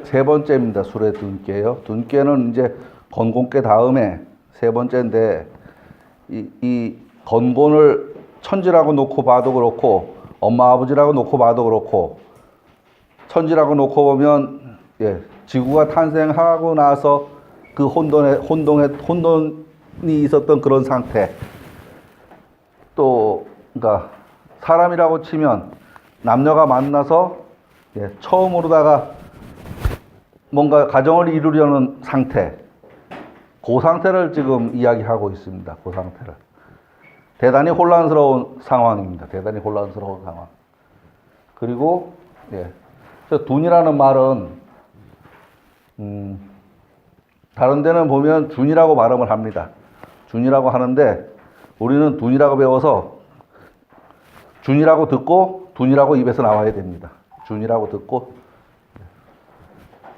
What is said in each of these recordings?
세 번째입니다. 술의 둔께요. 둔께는 이제 건곤께 다음에 세 번째인데, 이 건곤을 천지라고 놓고 봐도 그렇고, 엄마 아버지라고 놓고 봐도 그렇고, 천지라고 놓고 보면, 예, 지구가 탄생하고 나서 그 혼돈이 있었던 그런 상태. 또, 그러니까 사람이라고 치면 남녀가 만나서, 예, 처음으로다가 뭔가 가정을 이루려는 상태. 그 상태를 지금 이야기하고 있습니다. 그 상태를. 대단히 혼란스러운 상황입니다. 대단히 혼란스러운 상황. 그리고, 예, 둔이라는 말은, 다른 데는 보면 준이라고 발음을 합니다. 준이라고 하는데, 우리는 둔이라고 배워서 준이라고 듣고 둔이라고 입에서 나와야 됩니다. 준이라고 듣고.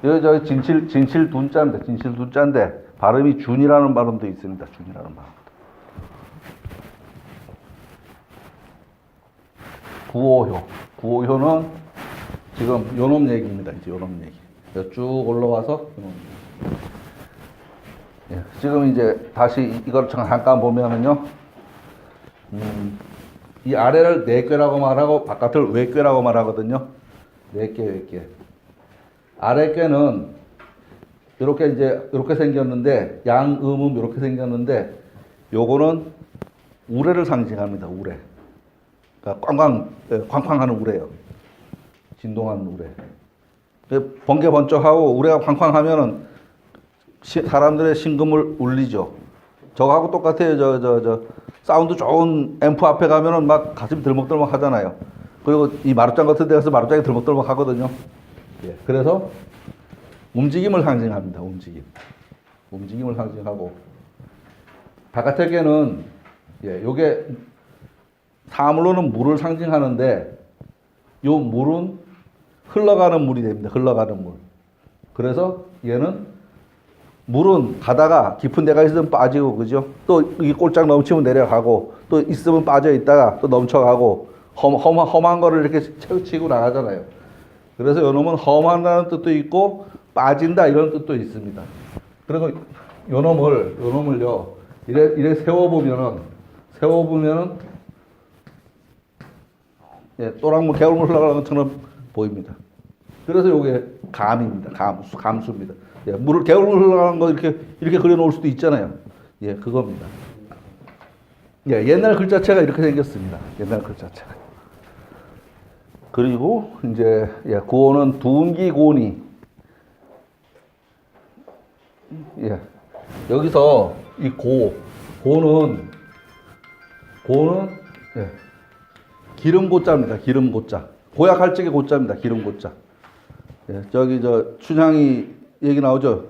여기 저 진실 둔자인데, 진실 둔자인데, 발음이 준이라는 발음도 있습니다. 준이라는 발음. 구오효. 구오효는 지금 요놈 얘기입니다. 이제 요놈 얘기. 쭉 올라와서 요놈 얘기. 예, 지금 이제 다시 이걸 잠깐 보면은요, 이 아래를 내꾀라고 말하고 바깥을 외꾀라고 말하거든요. 내꾀, 외꾀. 아래 꾀는 이렇게 이제 이렇게 생겼는데, 양음음 이렇게 생겼는데, 요거는 우레를 상징합니다. 우레. 그러니까 쾅쾅하는 우레요. 진동하는 우레. 번개 번쩍하고 우레가 쾅쾅하면은 사람들의 심금을 울리죠. 저거하고 똑같아요. 사운드 좋은 앰프 앞에 가면은 막 가슴이 들먹들먹 하잖아요. 그리고 이 마루짱 같은 데 가서 마루짱이 들먹들먹 하거든요. 예, 그래서 움직임을 상징합니다. 움직임을 상징하고, 바깥의 개는, 예, 요게 사물로는 물을 상징하는데, 요 물은 흘러가는 물이 됩니다. 흘러가는 물. 그래서 얘는 물은 가다가 깊은 데가 있으면 빠지고, 그죠? 또 이 꼴짝 넘치면 내려가고, 또 있으면 빠져 있다가 또 넘쳐가고, 험한 거를 이렇게 치고 나가잖아요. 그래서 요놈은 험한다는 뜻도 있고, 빠진다 이런 뜻도 있습니다. 그리고 요놈을요, 이래 세워보면은, 예, 또랑물, 개울물 흘러가는 것처럼 보입니다. 그래서 요게 감입니다. 감수입니다. 예, 개울물 흘러가는 거 이렇게 그려놓을 수도 있잖아요. 예, 그겁니다. 예, 옛날 글자체가 이렇게 생겼습니다. 옛날 글자체가. 그리고 이제, 예, 구호는 둔기고니. 예, 여기서 이 고는 예, 기름고자입니다. 기름고자. 고약할 적의 고자입니다. 기름고자. 예, 저기 춘향이 얘기 나오죠.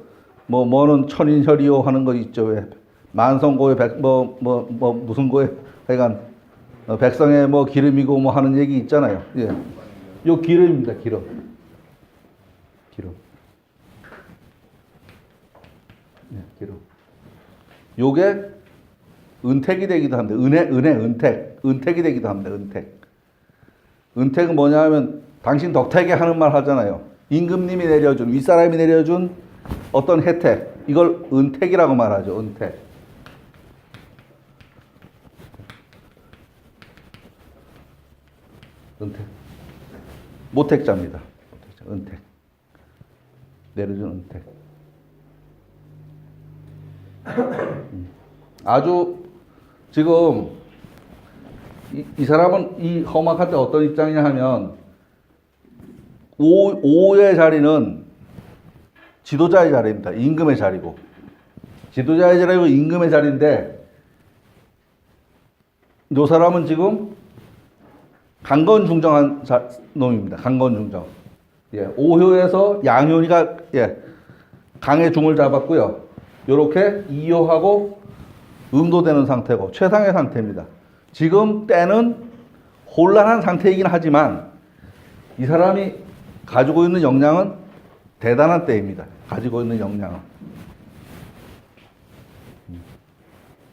뭐는 천인혈이요 하는 거 있죠. 왜 만성고에 무슨 고에 하여간 백성의 뭐 기름이고 뭐 하는 얘기 있잖아요. 예, 요 기름입니다. 기름. 예, 기름. 요게 은택이 되기도 합니다. 은택이 되기도 합니다. 은택은 뭐냐 하면, 당신 덕택에 하는 말 하잖아요. 임금님이 내려준, 윗사람이 내려준 어떤 혜택, 이걸 은택이라고 말하죠. 은택. 모택자입니다. 은택. 내려준 은택. 아주 지금 이 사람은 이 험악할 때 어떤 입장이냐 하면, 오의 자리는 지도자의 자리입니다. 임금의 자리고. 지도자의 자리고 임금의 자리인데, 이 사람은 지금 강건중정한 놈입니다. 강건중정. 예, 오효에서 양효니가, 예, 강의 중을 잡았고요. 요렇게 이효하고 음도되는 상태고, 최상의 상태입니다. 지금 때는 혼란한 상태이긴 하지만, 이 사람이 가지고 있는 역량은 대단한 때입니다. 가지고 있는 역량은.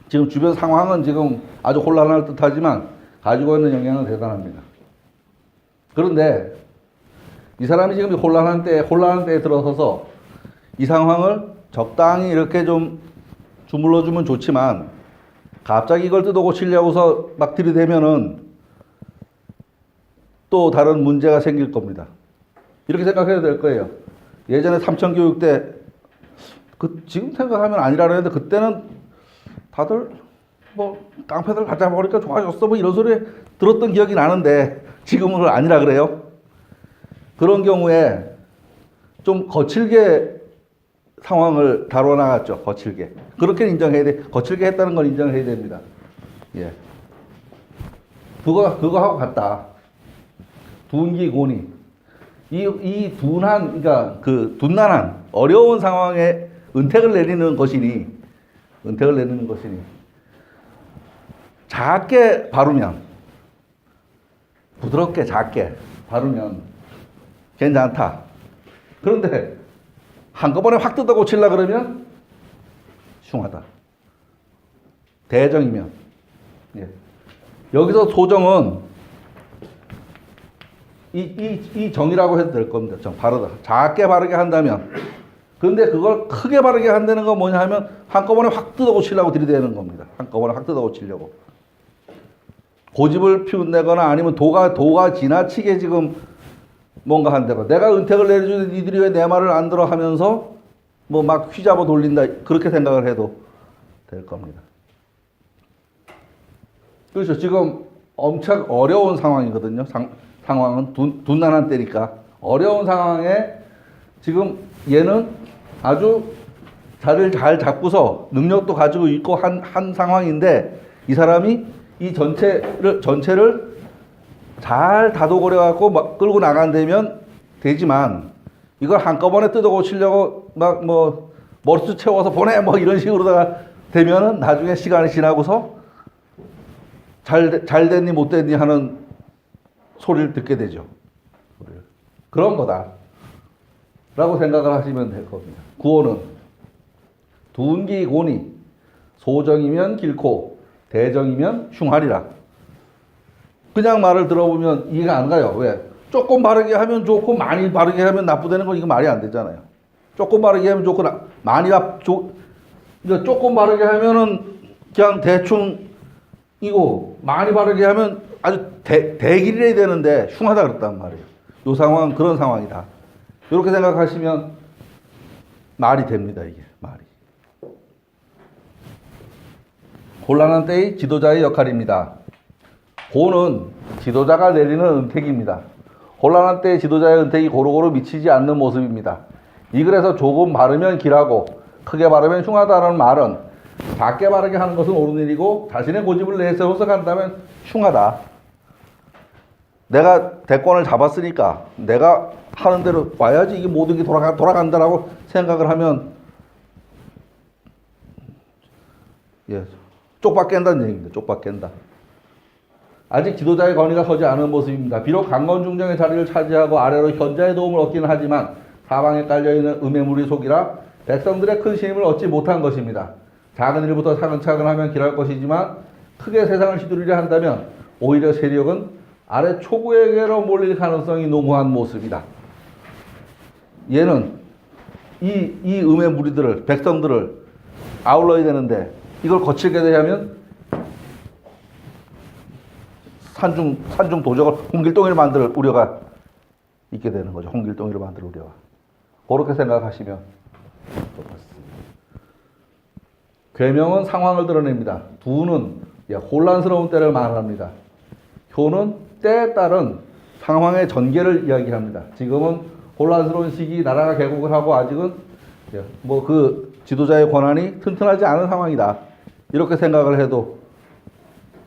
지금 주변 상황은 지금 아주 혼란할 듯 하지만, 가지고 있는 역량은 대단합니다. 그런데 이 사람이 지금 혼란한 때에 들어서서 이 상황을 적당히 이렇게 좀 주물러주면 좋지만 갑자기 이걸 뜯어고치려고서 막 들이대면은 또 다른 문제가 생길 겁니다. 이렇게 생각해야 될 거예요. 예전에 삼천교육 때 지금 생각하면 아니라 그랬는데 그때는 다들 뭐 깡패들 갖다 버리니까 좋아졌어 뭐 이런 소리 들었던 기억이 나는데 지금은 아니라 그래요. 그런 경우에 좀 거칠게 상황을 다뤄나갔죠. 거칠게. 그렇게 인정해야 돼. 거칠게 했다는 걸 인정해야 됩니다. 예. 그거하고 같다. 둔기곤이. 이 둔한, 그러니까 그 둔난한, 어려운 상황에 은택을 내리는 것이니, 작게 바르면, 부드럽게 작게 바르면 괜찮다. 그런데 한꺼번에 확 뜯어 고치려 그러면 흉하다. 대정이면. 예. 여기서 소정은 이 정이라고 해도 될 겁니다. 정, 바르다. 작게 바르게 한다면. 근데 그걸 크게 바르게 한다는 건 뭐냐 하면 한꺼번에 확 뜯어 고치려고 들이대는 겁니다. 한꺼번에 확 뜯어 고치려고. 고집을 피운다거나 아니면 도가 지나치게 지금 뭔가 한다고. 내가 은택을 내려주는 이들이 왜 내 말을 안 들어 하면서 뭐 막 휘잡아 돌린다. 그렇게 생각을 해도 될 겁니다. 그렇죠. 지금 엄청 어려운 상황이거든요. 상황은 둔난한 때니까. 어려운 상황에 지금 얘는 아주 자리를 잘 잡고서 능력도 가지고 있고 한 상황인데 이 사람이 이 전체를 잘 다독거려 갖고 끌고 나간다면 되지만 이걸 한꺼번에 뜯어 고치려고 막 뭐 머리수 채워서 보내 뭐 이런 식으로다가 되면은 나중에 시간이 지나고서 잘 됐니 못 됐니 하는 소리를 듣게 되죠. 그런 거다 라고 생각을 하시면 될 겁니다. 구호는 둔기곤이 소정이면 길고 대정이면 흉하리라. 그냥 말을 들어보면 이해가 안 가요. 왜? 조금 바르게 하면 좋고 많이 바르게 하면 나쁘다는 건 이거 말이 안 되잖아요. 조금 바르게 하면 좋고 조금 바르게 하면은 그냥 대충이고 많이 바르게 하면 아주 대길이래야 되는데 흉하다 그랬단 말이에요. 이 상황은 그런 상황이다. 이렇게 생각하시면 말이 됩니다. 이게 말이. 곤란한 때의 지도자의 역할입니다. 고는 지도자가 내리는 은택입니다. 곤란한 때의 지도자의 은택이 고루고루 미치지 않는 모습입니다. 이 글에서 조금 바르면 길하고 크게 바르면 흉하다는 말은 작게 바르게 하는 것은 옳은 일이고 자신의 고집을 내세워서 간다면 흉하다. 내가 대권을 잡았으니까 내가 하는 대로 와야지 이게 모든 게 돌아간다라고 생각을 하면 예, 쪽박 깬다는 얘기입니다. 쪽박 깬다. 아직 지도자의 권위가 서지 않은 모습입니다. 비록 강건중정의 자리를 차지하고 아래로 현자의 도움을 얻기는 하지만 사방에 깔려있는 음의 무리 속이라 백성들의 큰 신임을 얻지 못한 것입니다. 작은 일부터 차근차근 하면 길할 것이지만 크게 세상을 휘두르려 한다면 오히려 세력은 아래 초구에게로 몰릴 가능성이 농후한 모습이다. 얘는 이 음의 무리들을 백성들을 아울러야 되는데 이걸 거칠게 되면 산중 도적을 홍길동이를 만들 우려가 있게 되는 거죠. 홍길동이를 만들 우려가. 그렇게 생각하시면 좋겠습니다. 괴명은 상황을 드러냅니다. 두는 혼란스러운 때를 말합니다. 효는 때에 따른 상황의 전개를 이야기합니다. 지금은 혼란스러운 시기, 나라가 개국을 하고 아직은 뭐 그 지도자의 권한이 튼튼하지 않은 상황이다. 이렇게 생각을 해도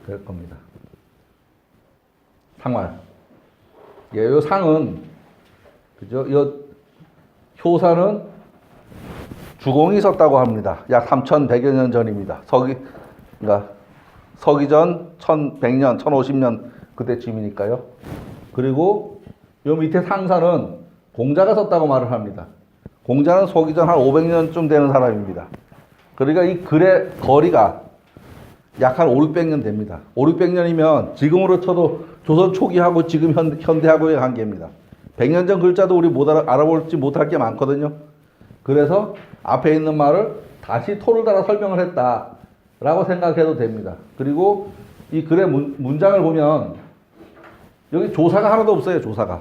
될 겁니다. 상활. 요 상은 그죠? 요 효사는 주공이 있었다고 합니다. 약 3100여 년 전입니다. 그러니까 서기전 1100년, 1050년 그때쯤이니까요. 그리고 요 밑에 상사는 공자가 썼다고 말을 합니다. 공자는 서기전 한 500년쯤 되는 사람입니다. 그러니까 이 글의 거리가 약 한 500~600년 됩니다. 500~600년이면 지금으로 쳐도 조선 초기하고 지금 현대하고의 관계입니다. 100년 전 글자도 우리 못 알아볼지 못할 게 많거든요. 그래서 앞에 있는 말을 다시 토를 달아 설명을 했다라고 생각해도 됩니다. 그리고 이 글의 문장을 보면 여기 조사가 하나도 없어요. 조사가.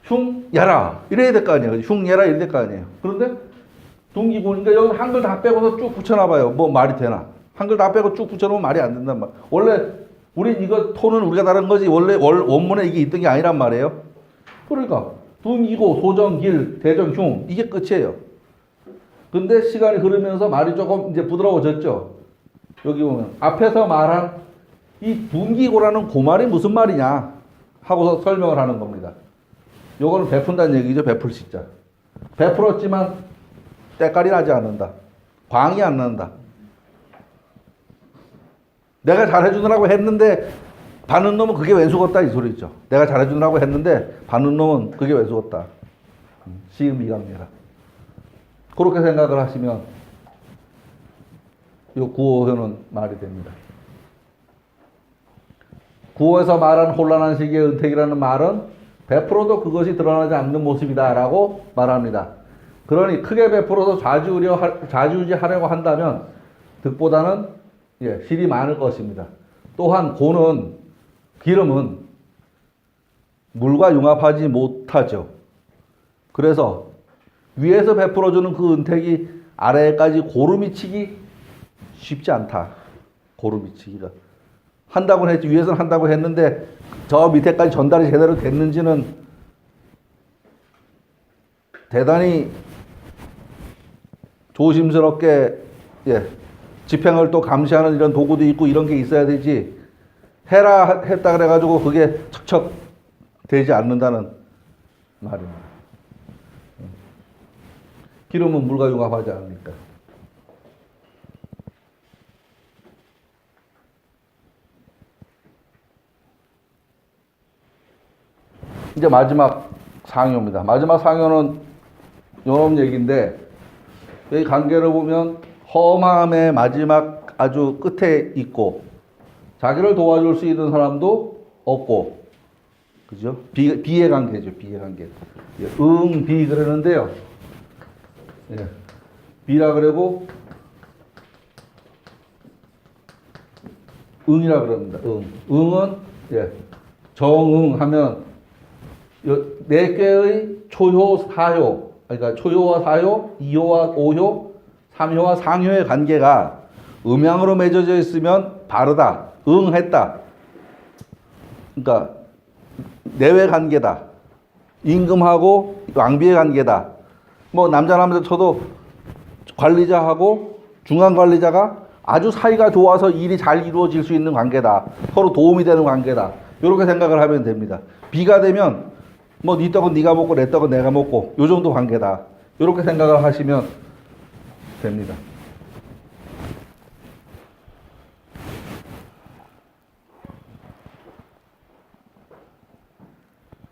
흉야라 이래야 될 거 아니에요. 흉예라 이래야 될 거 아니에요. 그런데 둥기구니까 여기 한글 다 빼고서 쭉 붙여놔봐요. 뭐 말이 되나? 한글 다 빼고 쭉 붙여놓으면 말이 안 된단 말. 원래 우리 이거 토는 우리가 다른 거지 원래 원문에 이게 있던 게 아니란 말이에요. 그러니까 둥이고 소정 길 대정 흉 이게 끝이에요. 근데 시간이 흐르면서 말이 조금 이제 부드러워졌죠. 여기 보면 앞에서 말한 이 둥기고라는 그 말이 무슨 말이냐 하고서 설명을 하는 겁니다. 요거는 베푼다는 얘기죠. 베풀 시자. 베풀었지만 때깔이 나지 않는다. 광이 안 난다. 내가 잘해주느라고 했는데 받는 놈은 그게 왼수같다 이 소리죠. 내가 잘해주느라고 했는데 받는 놈은 그게 왼수같다. 시음이갑니다. 그렇게 생각을 하시면 이 구호효는 말이 됩니다. 구호에서 말한 혼란한 시기의 은택이라는 말은 베풀어도 그것이 드러나지 않는 모습이다라고 말합니다. 그러니 크게 베풀어서 좌지우지하려고 한다면 득보다는 실이 많을 것입니다. 또한 고는 기름은 물과 융합하지 못하죠. 그래서 위에서 베풀어주는 그 은택이 아래까지 고루 미치기 쉽지 않다. 고루 미치기가. 한다고 했지. 위에서는 한다고 했는데 저 밑에까지 전달이 제대로 됐는지는 대단히 조심스럽게 집행을 또 감시하는 이런 도구도 있고 이런 게 있어야 되지. 해라 했다 그래가지고 그게 척척 되지 않는다는 말입니다. 기름은 물과 융합하지 않으니까. 이제 마지막 상효입니다. 마지막 상효는 요런 얘기인데 여기 관계를 보면 험함의 마지막 아주 끝에 있고 자기를 도와줄 수 있는 사람도 없고 그죠? 비의 관계죠. 비의 관계. 비 그러는데요. 비라 그러고 응이라 그럽니다. 응은 정응하면 네 개의 초효, 사효, 그러니까 초효와 사효, 이효와 오효, 삼효와 상효의 관계가 음양으로 맺어져 있으면 바르다, 응했다. 그러니까 내외 관계다. 임금하고 왕비의 관계다. 뭐 남자 쳐도 관리자하고 중간 관리자가 아주 사이가 좋아서 일이 잘 이루어질 수 있는 관계다. 서로 도움이 되는 관계다. 이렇게 생각을 하면 됩니다. 비가 되면 뭐 네 떡은 네가 먹고 내 떡은 내가 먹고 요 정도 관계다. 이렇게 생각을 하시면 됩니다.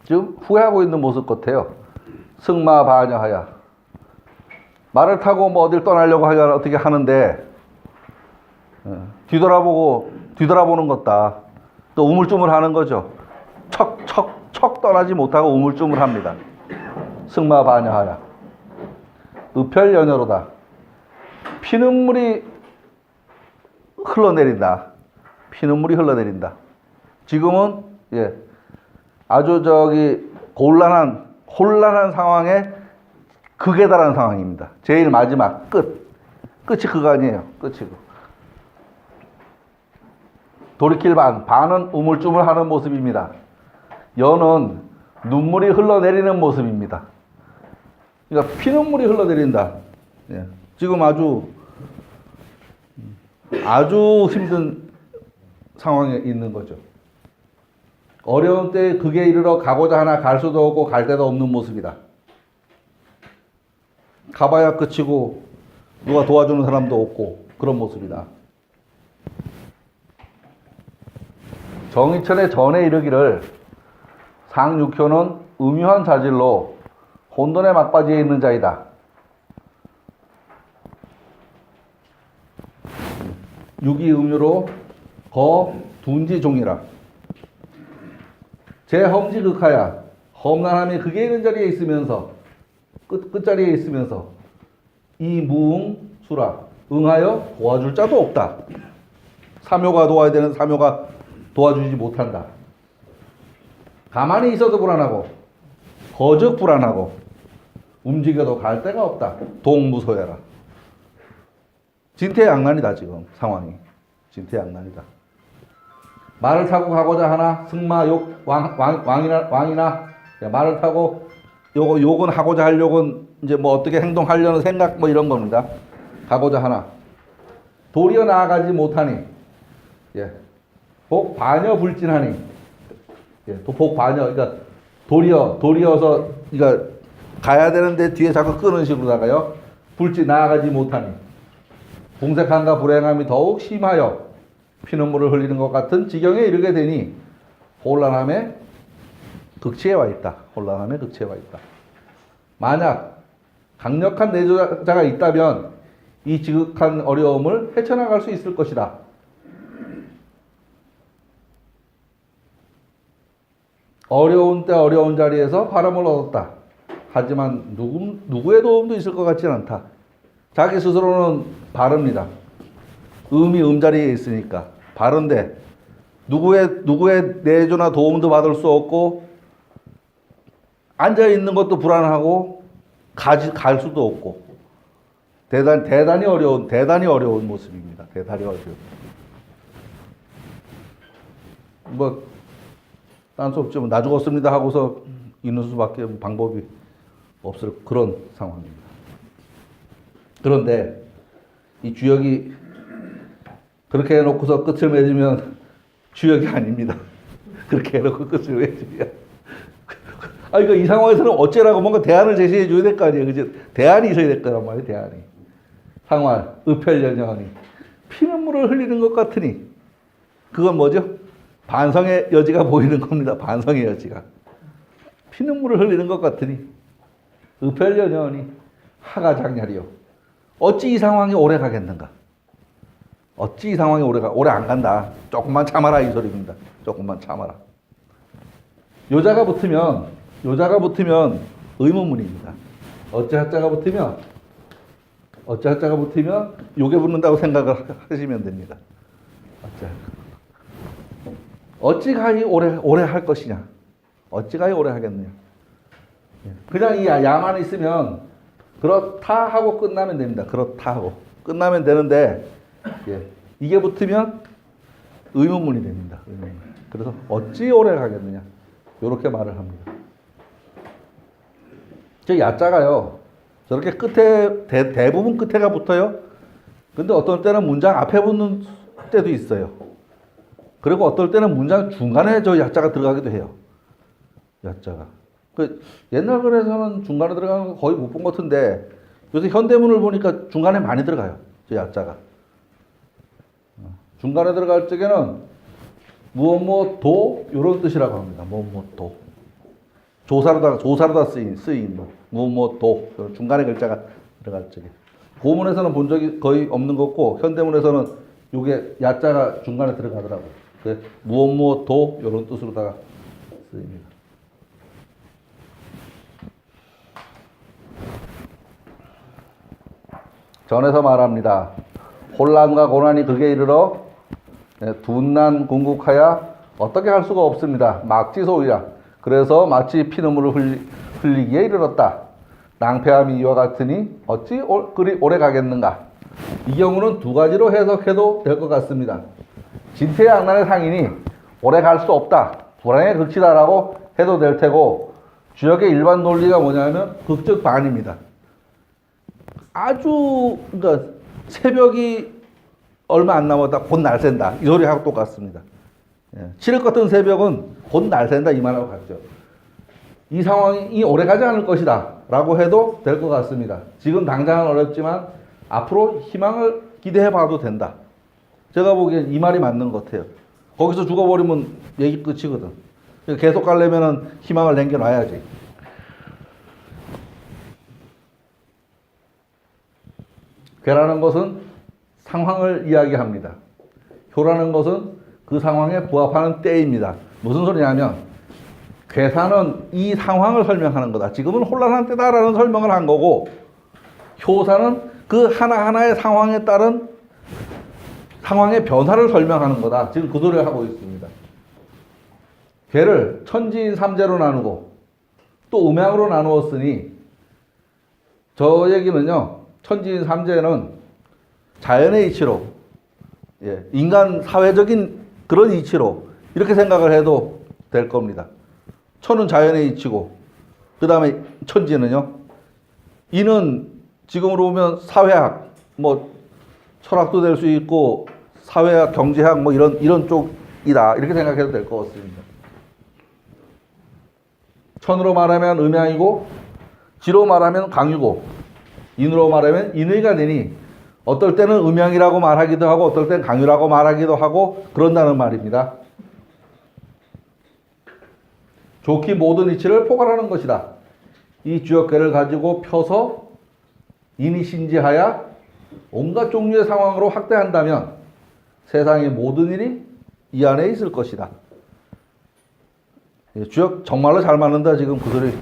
지금 후회하고 있는 모습 같아요. 승마반야하야. 말을 타고 뭐 어딜 떠나려고 하냐 어떻게 하는데 뒤돌아보는 것다. 또 우물쭈물하는 거죠. 척 떠나지 못하고 우물쭈물합니다. 승마반야하야. 의펼연여로다. 피눈물이 흘러내린다. 피눈물이 흘러내린다. 지금은 아주 혼란한 상황에 극에 달하는 상황입니다. 제일 마지막 끝이 그거 아니에요. 끝이고. 돌이킬 반은 우물쭈물하는 모습입니다. 여는 눈물이 흘러내리는 모습입니다. 그러니까 피눈물이 흘러내린다. 지금 아주 힘든 상황에 있는 거죠. 어려운 때에 극에 이르러 가고자 하나 갈 수도 없고 갈 데도 없는 모습이다. 가봐야 끝이고 누가 도와주는 사람도 없고 그런 모습이다. 정의천의 전에 이르기를 상육효는 음유한 자질로 혼돈의 막바지에 있는 자이다. 육이 음유로 거 둔지종이라. 제 험지극하야. 험난함이 극에 이른 자리에 있으면서 끝자리에 있으면서 이 무응수라 응하여 도와줄 자도 없다. 사묘가 도와야 되는 사묘가 도와주지 못한다. 가만히 있어도 불안하고 거적 불안하고 움직여도 갈 데가 없다. 동무소해라. 진퇴양난이다. 지금 상황이 진퇴양난이다. 말을 타고 가고자 하나 승마 욕 왕이나 말을 타고 요건 하고자 할 욕은 이제 뭐 어떻게 행동하려는 생각 뭐 이런 겁니다. 가고자 하나 도리어 나아가지 못하니 복 반여 불진하니 복 반여 그러니까 도리어서 그러니까 가야 되는데 뒤에 자꾸 끄는 식으로 나가요. 불진 나아가지 못하니 공색함과 불행함이 더욱 심하여 피눈물을 흘리는 것 같은 지경에 이르게 되니 혼란함의 극치에 와 있다. 혼란함의 극치에 와 있다. 만약 강력한 내조자가 있다면 이 지극한 어려움을 헤쳐나갈 수 있을 것이다. 어려운 때 어려운 자리에서 바람을 얻었다. 하지만 누구의 도움도 있을 것 같지는 않다. 자기 스스로는 바릅니다. 음이 음자리에 있으니까 바른데 누구의 내조나 도움도 받을 수 없고 앉아 있는 것도 불안하고 갈 수도 없고 대단히 어려운 모습입니다. 대단히 어려운. 뭐 딴 수 없지만 나 죽었습니다 하고서 있는 수밖에 방법이 없을 그런 상황입니다. 그런데 이 주역이 그렇게 해놓고서 끝을 맺으면 주역이 아닙니다. 그렇게 해놓고 끝을 맺으면. 그러니까 이 상황에서는 어째라고 뭔가 대안을 제시해 줘야 될 거 아니에요. 그죠? 대안이 있어야 될 거란 말이에요. 대안이. 상활, 의편연연하니 피눈물을 흘리는 것 같으니 그건 뭐죠? 반성의 여지가 보이는 겁니다. 반성의 여지가. 피눈물을 흘리는 것 같으니 의편연연하니 하가장렬이요. 어찌 이 상황이 오래 가겠는가? 어찌 이 상황이 오래 안 간다. 조금만 참아라 이 소리입니다. 조금만 참아라. 요자가 붙으면 의문문입니다. 어찌 하자가 붙으면 요게 붙는다고 생각을 하시면 됩니다. 어찌가히 오래 할 것이냐? 어찌가히 오래 하겠느냐? 그냥 이 야만 있으면 그렇다 하고 끝나면 됩니다. 그렇다 하고 끝나면 되는데 이게 붙으면 의문문이 됩니다. 그래서 어찌 오래 가겠느냐? 이렇게 말을 합니다. 저 야자가요. 저렇게 끝에 대부분 끝에가 붙어요. 근데 어떤 때는 문장 앞에 붙는 때도 있어요. 그리고 어떨 때는 문장 중간에 저 야자가 들어가기도 해요. 야자가. 옛날 글에서는 중간에 들어가는 거 거의 못 본 것 같은데 요새 현대문을 보니까 중간에 많이 들어가요. 저 야자가. 중간에 들어갈 적에는 무엇도 이런 뜻이라고 합니다. 무엇도. 조사로다 쓰인 무엇도 중간에 글자가 들어갈 적에. 고문에서는 본 적이 거의 없는 것 같고 현대문에서는 이게 야자가 중간에 들어가더라고요. 무엇도 이런 뜻으로다가 쓰입니다. 전에서 말합니다. 혼란과 고난이 극에 이르러 둔난 궁극하여 어떻게 할 수가 없습니다. 막지소이라. 그래서 마치 피눈물을 흘리기에 이르렀다. 낭패함이 이와 같으니 어찌 그리 오래 가겠는가. 이 경우는 두 가지로 해석해도 될 것 같습니다. 진퇴양난의 상인이 오래 갈 수 없다. 불행의 극치다라고 해도 될 테고 주역의 일반 논리가 뭐냐면 극적 반입니다. 그러니까 새벽이 얼마 안 남았다. 곧 날샌다. 이 소리하고 똑같습니다. 칠흑 같은 새벽은 곧 날샌다. 이 말하고 같죠. 이 상황이 오래 가지 않을 것이다. 라고 해도 될 것 같습니다. 지금 당장은 어렵지만 앞으로 희망을 기대해 봐도 된다. 제가 보기엔 이 말이 맞는 것 같아요. 거기서 죽어버리면 얘기 끝이거든. 계속 가려면 희망을 남겨놔야지. 괴라는 것은 상황을 이야기합니다. 효라는 것은 그 상황에 부합하는 때입니다. 무슨 소리냐면 괴사는 이 상황을 설명하는 거다. 지금은 혼란한 때다라는 설명을 한 거고, 효사는 그 하나하나의 상황에 따른 상황의 변화를 설명하는 거다. 지금 그 소리를 하고 있습니다. 괴를 천지인 삼재로 나누고 또 음양으로 나누었으니, 저 얘기는요, 천지인 삼재는 자연의 이치로, 인간 사회적인 그런 이치로 이렇게 생각을 해도 될 겁니다. 천은 자연의 이치고, 그 다음에 천지는요, 이는 지금으로 보면 사회학, 뭐 철학도 될 수 있고 사회학, 경제학 뭐 이런 쪽이다, 이렇게 생각해도 될 것 같습니다. 천으로 말하면 음양이고, 지로 말하면 강유고, 인으로 말하면 인의가 되니, 어떨 때는 음양이라고 말하기도 하고 어떨 때는 강유라고 말하기도 하고 그런다는 말입니다. 좋기 모든 이치를 포괄하는 것이다. 이 주역계를 가지고 펴서 인이 신지하여 온갖 종류의 상황으로 확대한다면 세상의 모든 일이 이 안에 있을 것이다. 주역 정말로 잘 맞는다, 지금 그 소리.